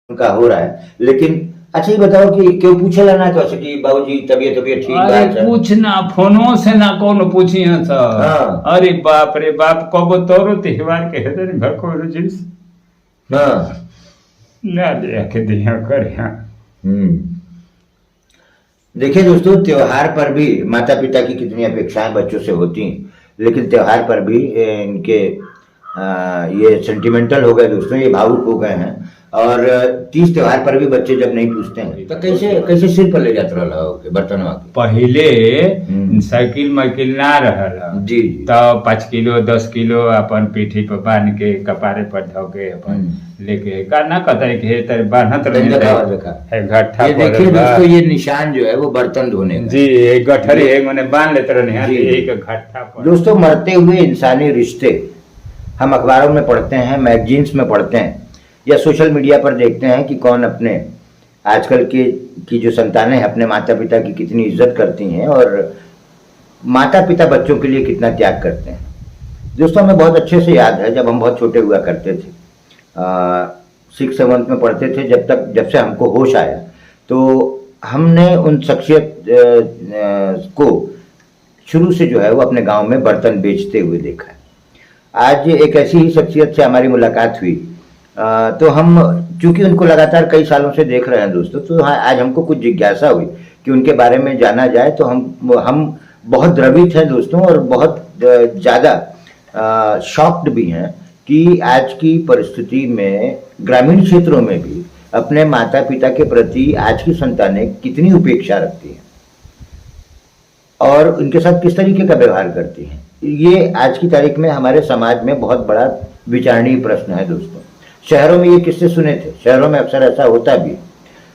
उनका हो रहा है। लेकिन अच्छा ये बताओ कि क्यों पूछेला ना तो कि बाबूजी तबीयत तबीयत ठीक अरे बा? पूछना फोनो से ना कौन पूछी है सर। हाँ अरे बाप रे बाप कबो तोरो त्योहार के हेदर भको जिस हाँ। ना दे के दिया कर हाँ। देखिए दोस्तों, त्योहार पर भी माता पिता की कितनी अपेक्षाएं बच्चों से होती हैं, लेकिन त्योहार पर भी इनके ये सेंटिमेंटल हो गए दोस्तों, ये भावुक हो गए हैं। और 30 त्योहार पर भी बच्चे जब नहीं पूछते हैं तो कैसे कैसे सिर पर ले जाते रहा बर्तन के? पहले साइकिल माइकिल ना रहल जी तब 5 किलो 10 किलो अपन पीठी पर बांध के कपारे पर धो के अपन लेके गाना कतई के तर बांधत है घट्ठा ये देखिए दोस्तों, ये निशान जो है वो बर्तन धोने का। जी एक गठरी है मैंने बांध लेते रहने एक घट्ठा पर। दोस्तों, मरते हुए इंसानी रिश्ते हम अखबारों में पढ़ते हैं, मैगजीन्स में पढ़ते हैं, या सोशल मीडिया पर देखते हैं कि कौन अपने आजकल की जो संतानें हैं अपने माता पिता की कितनी इज्जत करती हैं और माता पिता बच्चों के लिए कितना त्याग करते हैं। दोस्तों, हमें बहुत अच्छे से याद है जब हम बहुत छोटे हुआ करते थे, 6-7 में पढ़ते थे, जब से हमको होश आया तो हमने उन शख्सियत को शुरू से जो है वो अपने गांव में बर्तन बेचते हुए देखा है। आज एक ऐसी ही शख्सियत से हमारी मुलाकात हुई, तो हम चूंकि उनको लगातार कई सालों से देख रहे हैं दोस्तों, तो आज हमको कुछ जिज्ञासा हुई कि उनके बारे में जाना जाए। तो हम बहुत द्रवित हैं दोस्तों, और बहुत ज़्यादा शॉक्ड भी हैं कि आज की परिस्थिति में ग्रामीण क्षेत्रों में भी अपने माता पिता के प्रति आज की संतानें कितनी उपेक्षा रखती हैं और उनके साथ किस तरीके का व्यवहार करती हैं। ये आज की तारीख में हमारे समाज में बहुत बड़ा विचारणीय प्रश्न है दोस्तों। शहरों में ये किस्से सुने थे, शहरों में अक्सर ऐसा होता भी,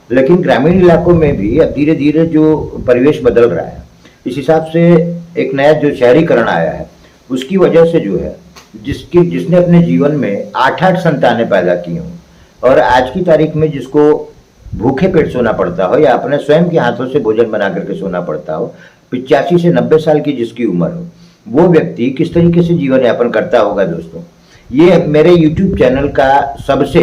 लेकिन ग्रामीण इलाकों में भी अब धीरे धीरे जो परिवेश बदल रहा है, इस हिसाब से एक नया जो शहरीकरण आया है उसकी वजह से जो है जिसने अपने जीवन में 8-8 संतानें पैदा की हों और आज की तारीख में जिसको भूखे पेट सोना पड़ता हो या अपने स्वयं के हाथों से भोजन बना करके सोना पड़ता हो, 85 से 90 साल की जिसकी उम्र हो, वो व्यक्ति किस तरीके से जीवन यापन करता होगा दोस्तों। ये मेरे YouTube चैनल का सबसे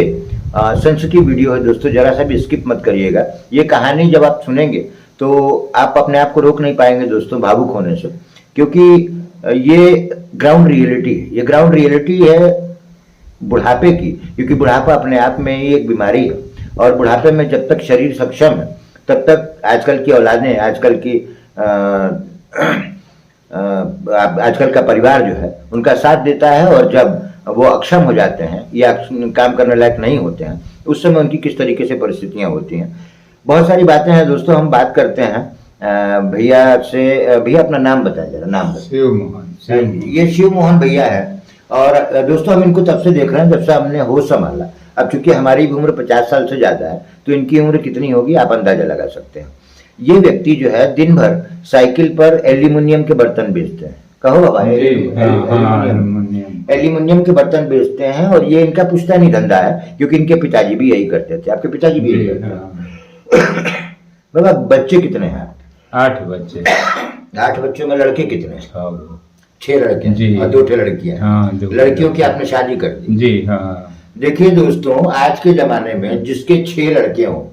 सेंसिटिव वीडियो है दोस्तों, जरा सा भी स्किप मत करिएगा। ये कहानी जब आप सुनेंगे तो आप अपने आप को रोक नहीं पाएंगे दोस्तों भावुक होने से, क्योंकि ये ग्राउंड रियलिटी है। ये ग्राउंड रियलिटी है बुढ़ापे की, क्योंकि बुढ़ापा अपने आप में ही एक बीमारी है और बुढ़ापे में जब तक शरीर सक्षम है तब तक आजकल की औलादें, आजकल का परिवार जो है उनका साथ देता है, और जब वो अक्षम हो जाते हैं या काम करने लायक नहीं होते हैं उस समय उनकी किस तरीके से परिस्थितियां होती हैं। बहुत सारी बातें हैं दोस्तों, हम बात करते हैं भैया से। भैया अपना नाम बताएं जरा। नाम शिव मोहन। ये शिव मोहन भैया है, और दोस्तों हम इनको तब से देख रहे हैं जब से हमने होश संभाला। अब चूंकि हमारी भी उम्र 50 साल से ज्यादा है तो इनकी उम्र कितनी होगी आप अंदाजा लगा सकते हैं। ये व्यक्ति जो है दिन भर साइकिल पर एल्यूमिनियम के बर्तन बेचते हैं। कहो बाबा, एल्यूमिनियम के बर्तन बेचते हैं, और ये इनका पुश्तैनी धंधा है क्योंकि इनके पिताजी भी यही करते थे। आपके पिताजी भी यही करते थे। बाबा बच्चे कितने हैं? 8 बच्चे। 8 बच्चों में लड़के कितने? 6 लड़के जी, और 2 लड़कियां। हाँ, लड़कियों की आपने शादी कर दी? जी हाँ। देखिए दोस्तों, आज के जमाने में जिसके 6 लड़के हों,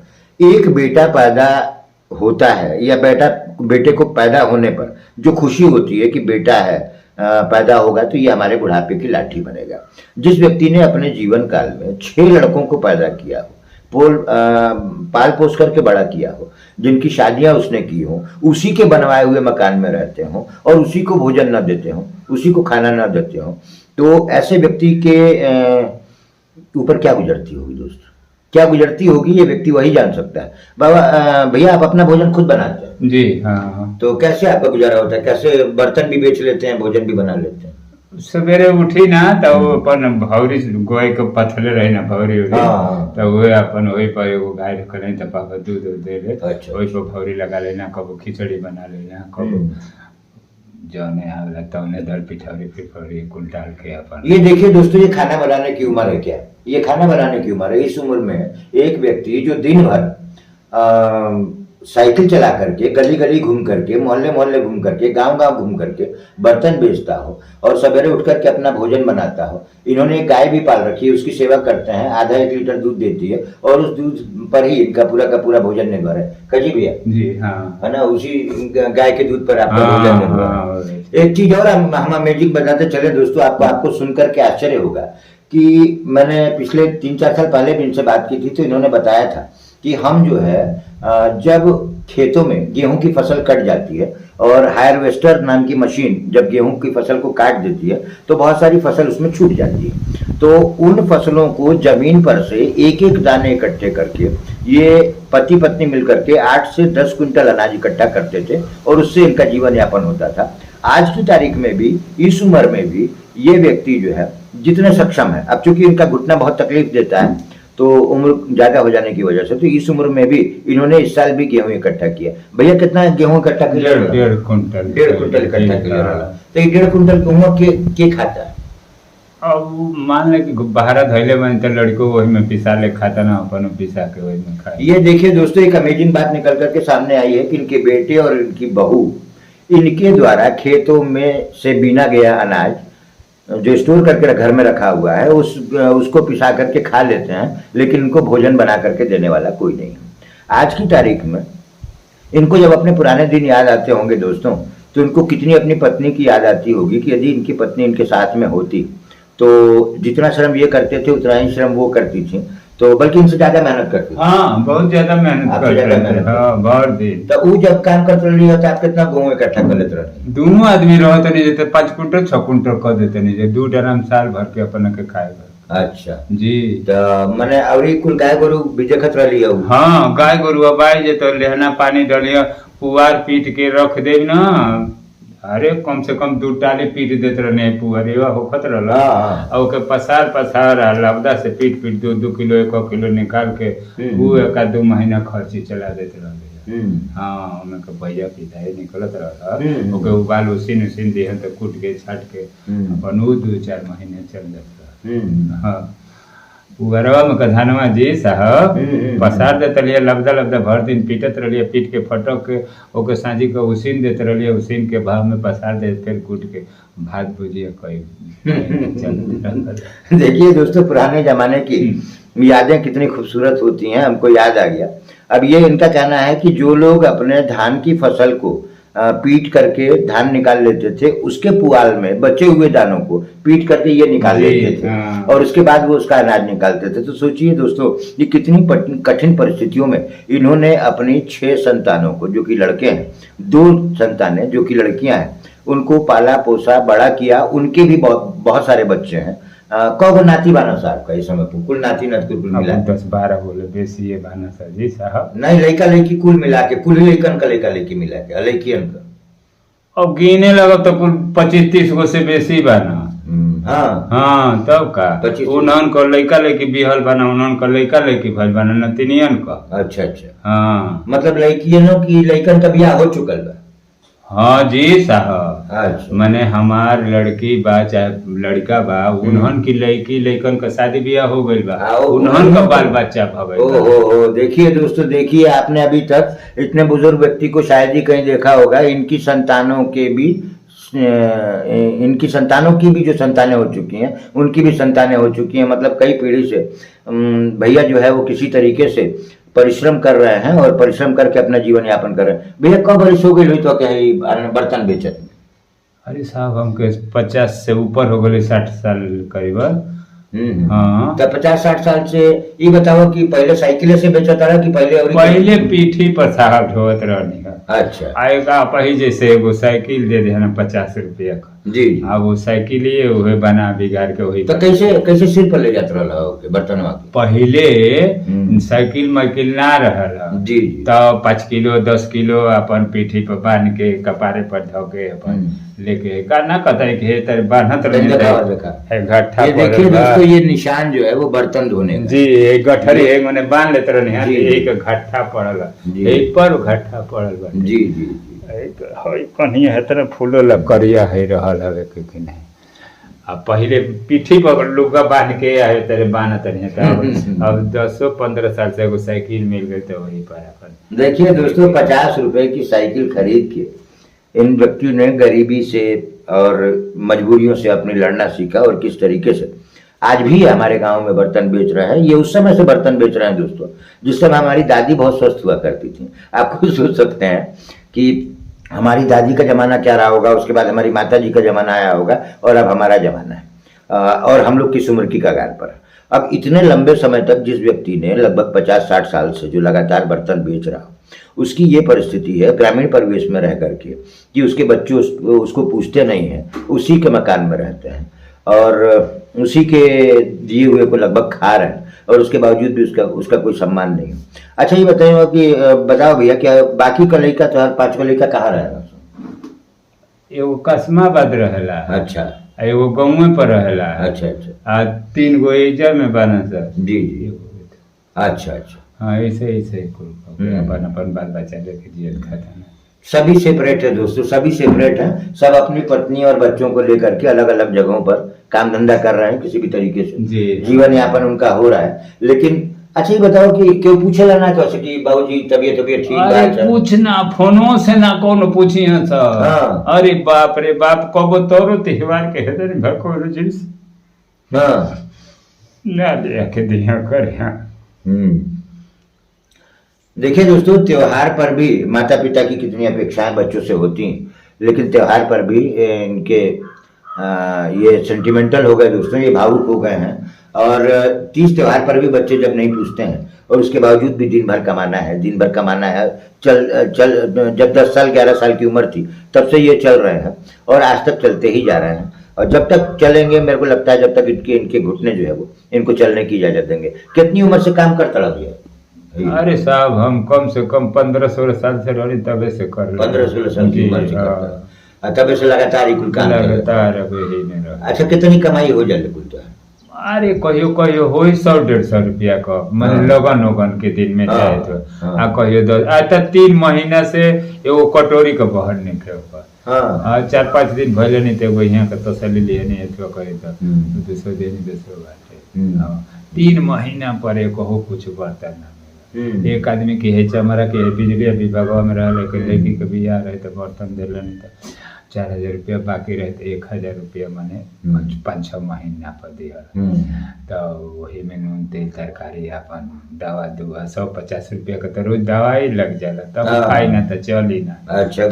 एक बेटा पैदा होता है या बेटे को पैदा होने पर जो खुशी होती है कि बेटा है पैदा होगा तो ये हमारे बुढ़ापे की लाठी बनेगा। जिस व्यक्ति ने अपने जीवन काल में 6 लड़कों को पैदा किया हो, पाल पोस करके बड़ा किया हो, जिनकी शादियां उसने की हो, उसी के बनवाए हुए मकान में रहते हो और उसी को भोजन न देते हो, उसी को खाना न देते हो, तो ऐसे व्यक्ति के ऊपर क्या गुजरती होगी दोस्तों, क्या गुजरती होगी ये व्यक्ति वही जान सकता है। बाबा भैया आप अपना भोजन खुद बनाते हैं? जी हाँ। तो कैसे आपका गुजारा होता है? कैसे बर्तन भी बेच लेते हैं, भोजन भी बना लेते हैं? सवेरे उठी ना तो अपन भौरी गोय के पथले रहे ना भौरी तो वो अपन वही पर एगो गाय रखले तो पापा दूध दे ले। अच्छा। वही पर भौरी लगा लेना, कबो खिचड़ी बना लेना, कबो जौने आवेला तौने दल पिठौरी फिरफौरी कुल डाल के अपन। ये देखिए दोस्तों, ये खाना बनाने की उम्र है क्या? ये खाना बनाने की उम्र है। इस उम्र में एक व्यक्ति जो दिन भर साइकिल चला करके, गली गली घूम करके, मोहल्ले मोहल्ले घूम करके, गांव गांव घूम करके बर्तन बेचता हो और सवेरे उठ करके अपना भोजन बनाता हो। इन्होंने एक गाय भी पाल रखी है, उसकी सेवा करते हैं, आधा 1 लीटर दूध देती है और उस दूध पर ही इनका पूरा का पूरा भोजन निर्भर है। कजी भैया जी हाँ, है ना, उसी गाय के दूध पर आपका भोजन निर्भर है। एक चीज और हम मैजिक बताते चले दोस्तों, आपको सुनकर के आश्चर्य होगा कि मैंने पिछले 3-4 साल पहले भी इनसे बात की थी, तो इन्होंने बताया था कि हम जो है जब खेतों में गेहूं की फसल कट जाती है और हार्वेस्टर नाम की मशीन जब गेहूं की फसल को काट देती है तो बहुत सारी फसल उसमें छूट जाती है। तो उन फसलों को जमीन पर से एक एक दाने इकट्ठे करके ये पति पत्नी मिलकर के 8 से 10 क्विंटल अनाज इकट्ठा करते थे और उससे इनका जीवन यापन होता था। आज की तारीख में भी, इस उम्र में भी ये व्यक्ति जो है जितने सक्षम है, अब चूंकि इनका घुटना बहुत तकलीफ देता है तो उम्र ज्यादा हो जाने की वजह से, तो इस उम्र में भी इन्होंने इस साल भी गेहूं इकट्ठा किया। भैया कितना गेहूं इकट्ठा किया? 1.5 कुंटल। 1.5 कुंटल इकट्ठा किया। तो 1.5 कुंटल गेहूं के खाता है? अब मान ले कि बाहर धैले बन तो लड़को वही में पिसा ले खाता ना, अपन पिसा के वही में खाए। ये देखिए दोस्तों, एक अमेजिंग बात निकल करके सामने आई है कि इनके बेटे और इनकी बहू इनके द्वारा खेतों में से बीना गया अनाज जो स्टोर करके घर में रखा हुआ है उसको पिसा करके खा लेते हैं, लेकिन इनको भोजन बना करके देने वाला कोई नहीं है। आज की तारीख में इनको जब अपने पुराने दिन याद आते होंगे दोस्तों, तो इनको कितनी अपनी पत्नी की याद आती होगी कि यदि इनकी पत्नी इनके साथ में होती तो जितना श्रम ये करते थे उतना ही श्रम वो करती थी, तो बल्कि इनसे ज्यादा मेहनत करती। हाँ, बहुत ज्यादा मेहनत करते थे। हाँ, बहुत दिन। तो वो जब काम करते रही होता, आप कितना गेहूं इकट्ठा कर लेते रहे? दोनों आदमी रहो तो नहीं देते, 5 कुंटल 6 कुंटल कर देते नहीं, 2 ड्राम साल भर के अपन के खाएगा। अच्छा जी। तो मैंने अवरी कुल गाय गोरु बीजे खतरा लिया। हाँ, गाय गोरु अब आई जे तो लेहना पानी डलिया पुआर पीट के रख दे ना, अरे कम से कम 2 टाली पीट देते रहने पुअरिया होखत रहला और ओके पसार लबदा से पीट 2 किलो 1 किलो निकाल के वो 1-2 महीना खर्ची चला देते रहले। हाँ, उनके भैया पिताई निकलत रहा ओके उबाल उसीन दिहन तो कूट के छाट के अपन 2-4 महीने चल जाता। हाँ, उगरवा में कधानवा जी साहब पसार देते रहिए, लबदा भर दिन पीटत रहिए, पीट के फटक के ओके सांझी के उसीन देते रहिए, उसीन के भाव में पसार दे फिर कूट के भात भुजिया कोई। देखिए दोस्तों, पुराने जमाने की यादें कितनी खूबसूरत होती हैं, हमको याद आ गया। अब ये इनका कहना है कि जो लोग अपने धान की फसल को पीट करके धान निकाल लेते थे, उसके पुआल में बचे हुए दानों को पीट करके ये निकाल लेते थे और उसके बाद वो उसका अनाज निकालते थे। तो सोचिए दोस्तों, ये कितनी कठिन परिस्थितियों में इन्होंने अपनी 6 संतानों को, जो कि लड़के हैं, 2 संतानें जो कि लड़कियां हैं, उनको पाला पोसा बड़ा किया। उनके भी बहुत सारे बच्चे हैं। कौगो नाती बाना साहब का इस समय कुल नाती नात कुल मिला 10-12 बोले बेसी ये बाना सर जी साहब, नहीं लड़का लड़की कुल मिला के, कुल लड़कन का लड़का लड़की मिला के लड़कियन का अब गिने लगा तो कुल 25-30 गो से बेसी बाना। हाँ, तब का उन्हन को लड़का लड़की बिहल बना, उन्हन को लड़का लड़की भल बना नतिनियन का। अच्छा। हाँ, मतलब लड़कियनों की लड़कन का ब्याह हो चुकल बा? हाँ जी साहब। अच्छा। मैंने हमार लड़की बा चाहे लड़का बा, उन्हन की लड़की लड़कन का शादी ब्याह हो गई बा, उन्हन का बाल बच्चा भगल। ओ देखिए दोस्तों, देखिए आपने अभी तक इतने बुजुर्ग व्यक्ति को शायद ही कहीं देखा होगा, इनकी संतानों की भी जो संतानें हो चुकी हैं, उनकी भी संतानें हो चुकी हैं। मतलब कई पीढ़ी से भैया जो है वो किसी तरीके से परिश्रम कर रहे हैं और परिश्रम करके अपना जीवन यापन कर रहे हैं। भैया कब बरिश हो गई हुई तो क्या बर्तन बेचत? अरे साहब, हमके 50 से ऊपर हो गए, 60 साल करीबन। हाँ, तो 50-60 साल से ये बताओ कि पहले साइकिल से बेचता रहा कि पहले पीठी पर साहब ढोत रहनी है। अच्छा। आएगा आप ही जैसे एगो साइकिल दे देना 50 रुपया का जी। अब वो साइकिल ही वही बना बिगाड़ के वही। तो कैसे सिर पर ले जाता रहा बर्तन? पहले साइकिल माइकिल ना रहा जी, तब 5 किलो 10 किलो अपन पीठी पर बांध के कपारे पर धो के अपन लेके करना कतई के तर बांधत है घट्ठा। ये देखिए दोस्तों, ये निशान जो है वो बर्तन धोने जी, एक गठरी है मैंने बांध लेते रहने, एक घट्ठा पड़ल, एक पर घट्ठा पड़ल जी कहीं है तरह फूलो लकड़िया है रहल हवे कि नहीं। अब पहले पीठी पर लुगा बांध के आए तेरे बाना तनिया था। अब 10-15 साल से एगो साइकिल मिल गई तो वही पर अपन। देखिए दोस्तों, 50 रुपए की साइकिल खरीद के इन व्यक्तियों ने गरीबी से और मजबूरियों से अपनी लड़ना सीखा, और किस तरीके से आज भी हमारे गांव में बर्तन बेच रहे हैं। ये उस समय से बर्तन बेच रहे हैं दोस्तों जिस समय हमारी दादी बहुत स्वस्थ हुआ करती थी। आप खुद सोच सकते हैं कि हमारी दादी का जमाना क्या रहा होगा, उसके बाद हमारी माता जी का जमाना आया होगा, और अब हमारा जमाना है, और हम लोग किस उम्र की कगार पर। अब इतने लंबे समय तक जिस व्यक्ति ने लगभग 50-60 साल से जो लगातार बर्तन बेच रहा हो, उसकी ये परिस्थिति है ग्रामीण परिवेश में रह करके कि उसके बच्चे उसको पूछते नहीं हैं, उसी के मकान में रहते हैं और उसी के दिए हुए को लगभग खा रहे हैं, और उसके बावजूद भी उसका कोई सम्मान नहीं है। अच्छा ये बताइए कि बताओ भैया, क्या बाकी का लड़का तो 5 लड़का कहाँ रहेगा? एगो कस्माबाद रहेला। अच्छा। एगो गाँव पर रहेला। अच्छा अच्छा। आ 3 गो एजा में बाना सर। जी जी। अच्छा अच्छा। हाँ ऐसे अपन अपन बाल बच्चा लेके जियत खाता है। सभी सेपरेट है दोस्तों, सभी सेपरेट हैं, सब अपनी पत्नी और बच्चों को लेकर के अलग अलग जगहों पर काम धंधा कर रहे हैं, किसी भी तरीके से जीवन यापन उनका हो रहा है। लेकिन अच्छा ये बताओ कि क्यों पूछेला ना कैसे कि बाबूजी तबीयत ठीक है? पूछना फोनो से ना कौन पूछी है सर। हाँ। अरे बाप रे बाप, कबो तोरो त्योहार के हेदर भको रजिस। हाँ ना दे के दिया कर। देखिए दोस्तों, त्योहार पर भी माता पिता की कितनी अपेक्षाएं बच्चों से होती हैं, लेकिन त्योहार पर भी इनके ये सेंटिमेंटल हो गए दोस्तों, ये भावुक हो गए हैं। और 30 त्योहार पर भी बच्चे जब नहीं पूछते हैं, और उसके बावजूद भी दिन भर कमाना है, जब 10 साल 11 साल की उम्र थी तब से ये चल रहे हैं और आज तक चलते ही जा रहे हैं। और जब तक चलेंगे, मेरे को लगता है जब तक इनके घुटने जो है वो इनको चलने की इजाजत देंगे। कितनी उम्र से काम करता रहा भैया? अरे साहब हम कम से कम 15-16 साल से रही, तबे से कर 15-16 साल की उम्र से करता, तबे से लगातार ही कुल काम लगातार। अच्छा कितनी कमाई हो जाए कुल? अरे कहियो हो 100-150 रुपया का, मतलब लगन के दिन में चाहे तो। आ कहियो 3 महीना से एगो कटोरी का बहर निकले ऊपर। 4-5 दिन भले नहीं तो यहाँ का तसली लिए नहीं तो करे तो 200 दिन 200 बाटे। 3 महीना पर एक हो कुछ बर्तन ना मिला। एक आदमी की है चमरा के बिजली विभाग में रह लड़की के बिया रहे तो बर्तन दिल नहीं तो 4000 रुपया बाकी रहे तो 1000 रुपया मैंने 5-6 महीना पर दिया। तो वही में नून तेल तरकारी अपन दवा दुआ 150 रुपया का तो रोज दवाई लग जाला, तब खाई ना तो चली ना। अच्छा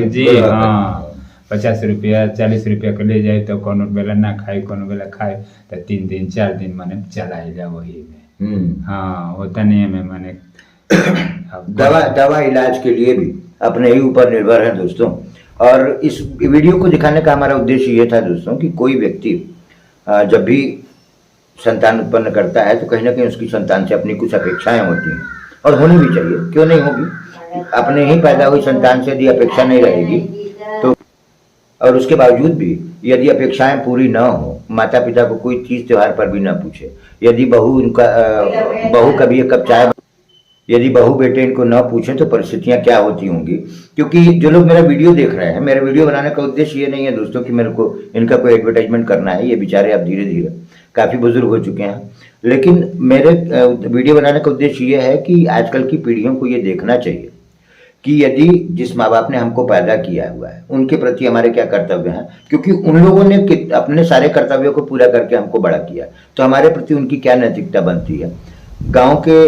जी हाँ, 50 रुपया 40 रुपया के ले जाए तो कोनो बेला ना खाई, कोनो बेला खाए तो 3 दिन 4 दिन मैंने चला जा वही में। हाँ होता नहीं है में मैंने दवा इलाज के लिए भी अपने ही ऊपर निर्भर है दोस्तों। और इस वीडियो को दिखाने का हमारा उद्देश्य ये था दोस्तों कि कोई व्यक्ति जब भी संतान उत्पन्न करता है तो कहीं ना कहीं उसकी संतान से अपनी कुछ अपेक्षाएं होती हैं, और होनी भी चाहिए, क्यों नहीं होगी। अपने ही पैदा हुई संतान से यदि अपेक्षा नहीं रहेगी तो, और उसके बावजूद भी यदि अपेक्षाएं पूरी ना हो, माता पिता को कोई चीज़ त्योहार पर भी ना पूछे, यदि बहू कभी एक कप चाय, यदि बहू बेटे इनको न पूछें तो परिस्थितियां क्या होती होंगी। क्योंकि जो लोग मेरा वीडियो देख रहे हैं, मेरा वीडियो बनाने का उद्देश्य ये नहीं है दोस्तों कि मेरे को इनका कोई एडवर्टाइजमेंट करना है। ये बेचारे अब धीरे धीरे काफ़ी बुजुर्ग हो चुके हैं, लेकिन मेरे वीडियो बनाने का उद्देश्य ये है कि आजकल की पीढ़ियों को ये देखना चाहिए कि यदि जिस माँ बाप ने हमको पैदा किया हुआ है उनके प्रति हमारे क्या कर्तव्य हैं, क्योंकि उन लोगों ने अपने सारे कर्तव्यों को पूरा करके हमको बड़ा किया, तो हमारे प्रति उनकी क्या नैतिकता बनती है। गांव के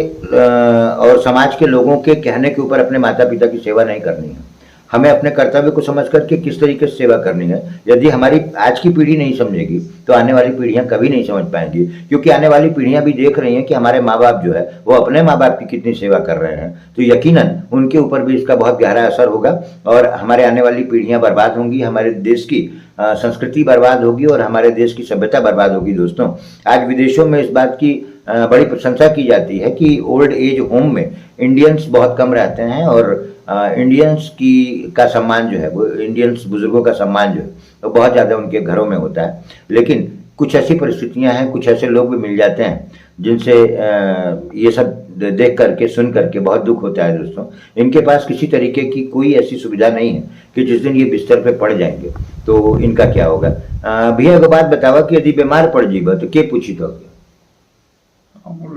और समाज के लोगों के कहने के ऊपर अपने माता पिता की सेवा नहीं करनी है, हमें अपने कर्तव्य को समझ करके किस तरीके से सेवा करनी है। यदि हमारी आज की पीढ़ी नहीं समझेगी तो आने वाली पीढ़ियां कभी नहीं समझ पाएंगी, क्योंकि आने वाली पीढ़ियां भी देख रही हैं कि हमारे माँ बाप जो है वो अपने माँ बाप की कितनी सेवा कर रहे हैं, तो यकीनन उनके ऊपर भी इसका बहुत गहरा असर होगा और हमारे आने वाली पीढ़ियां बर्बाद होंगी, हमारे देश की संस्कृति बर्बाद होगी और हमारे देश की सभ्यता बर्बाद होगी। दोस्तों आज विदेशों में इस बात की बड़ी प्रशंसा की जाती है कि ओल्ड एज होम में इंडियंस बहुत कम रहते हैं और इंडियंस का सम्मान जो है वो, इंडियंस बुजुर्गों का सम्मान जो है वो बहुत ज़्यादा उनके घरों में होता है। लेकिन कुछ ऐसी परिस्थितियां हैं, कुछ ऐसे लोग भी मिल जाते हैं जिनसे ये सब देख करके सुन करके बहुत दुख होता है दोस्तों। इनके पास किसी तरीके की कोई ऐसी सुविधा नहीं है कि जिस दिन ये बिस्तर पे पड़ जाएंगे तो इनका क्या होगा। भैया एगो बात बतावा कि यदि बीमार पड़ जीबा तो के पूछी तो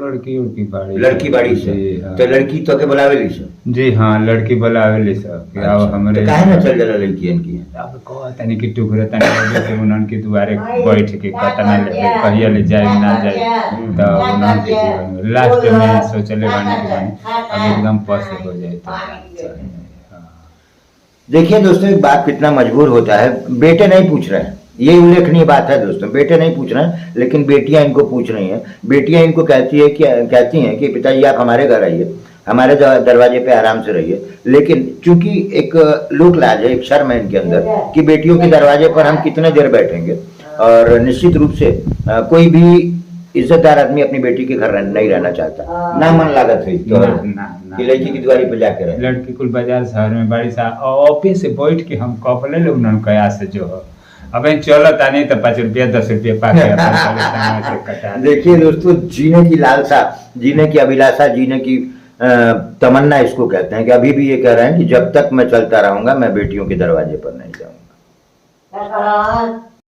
लड़की बाड़ी से हाँ। तो लड़की तो के बुलावेली से जी हाँ, लड़की बुलावेली सब कि आओ हमरे काहे ना चल जाला लड़की इनकी। अब को तनी की टुकरे तनी के उनन के दुआरे बैठ के कतना ले कहिया ले जाए ना जाए तो उनन के जीवन लास्ट में सोचले बानी कि अब एकदम पास हो जाए तो देखिए दोस्तों, एक बाप कितना मजबूर होता है। बेटे नहीं पूछ रहे हैं, ये उल्लेखनीय बात है दोस्तों, बेटे नहीं पूछ रहे हैं, लेकिन बेटियां इनको पूछ रही हैं। बेटियां इनको कहती हैं कि पिताजी आप हमारे घर आइए, हमारे दरवाजे पे आराम से रहिए। लेकिन चूंकि एक लोक लाज है, एक शर्म है इनके अंदर कि बेटियों के दरवाजे पर हम कितने देर बैठेंगे। और निश्चित रूप से कोई भी इज्जतदार आदमी अपनी बेटी के घर नहीं रहना चाहता, ना मन लागत है तो कि लड़की की द्वारी पर जाके रहे। लड़की कुल बाजार शहर में बड़ी सा ऑफिस से बैठ के हम कपले लोग उन्होंने कया से जो अब चलो तानी तो 5 रुपया 10 रुपया पाके देखिए दोस्तों, जीने की लालसा, जीने की अभिलाषा, जीने की तमन्ना इसको कहते हैं कि अभी भी ये कह रहे हैं कि जब तक मैं चलता रहूंगा मैं बेटियों के दरवाजे पर नहीं जाऊंगा।